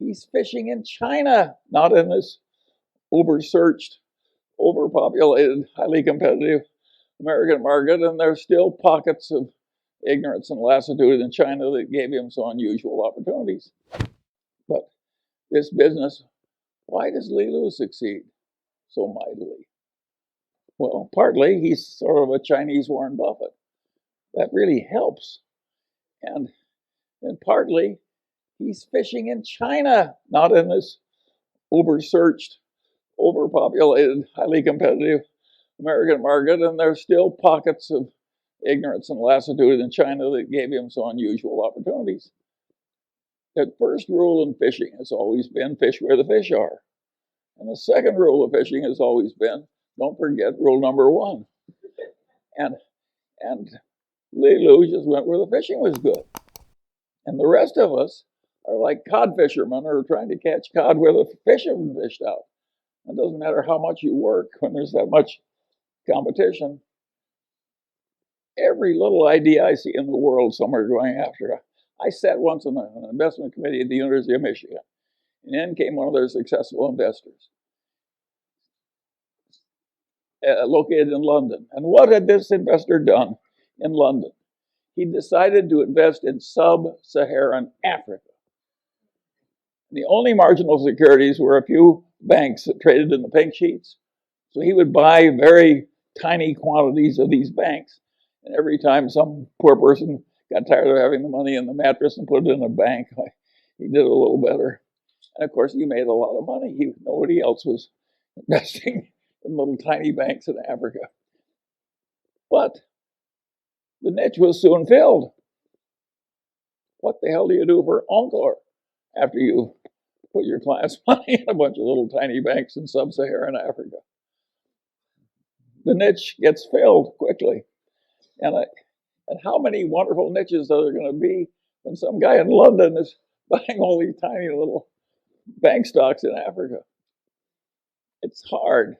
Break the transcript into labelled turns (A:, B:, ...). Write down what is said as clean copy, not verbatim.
A: he's fishing in China, not in this oversearched, overpopulated, highly competitive American market. And there's still pockets of ignorance and lassitude in China that gave him some unusual opportunities. But this business, why does Li Lu succeed so mightily? Well, partly he's sort of a Chinese Warren Buffett. That really helps. And partly he's fishing in China, not in this oversearched, overpopulated, highly competitive American market. And there's still pockets of ignorance and lassitude in China that gave him some unusual opportunities. The first rule in fishing has always been fish where the fish are. And the second rule of fishing has always been don't forget rule number one. And Li Lu just went where the fishing was good. And the rest of us are like cod fishermen who are trying to catch cod where the fish have been fished out. It doesn't matter how much you work when there's that much competition. Every little idea I see in the world, some are going after. I sat once on an investment committee at the University of Michigan, and in came one of their successful investors, located in London. And what had this investor done in London? He decided to invest in sub-Saharan Africa. The only marginal securities were a few banks that traded in the pink sheets. So he would buy very tiny quantities of these banks. And every time some poor person got tired of having the money in the mattress and put it in a bank, he did a little better. And of course, he made a lot of money. Nobody else was investing in little tiny banks in Africa. But the niche was soon filled. What the hell do you do for encore after you put your clients' money in a bunch of little tiny banks in sub-Saharan Africa? The niche gets filled quickly. And how many wonderful niches are there going to be when some guy in London is buying all these tiny little bank stocks in Africa? It's hard.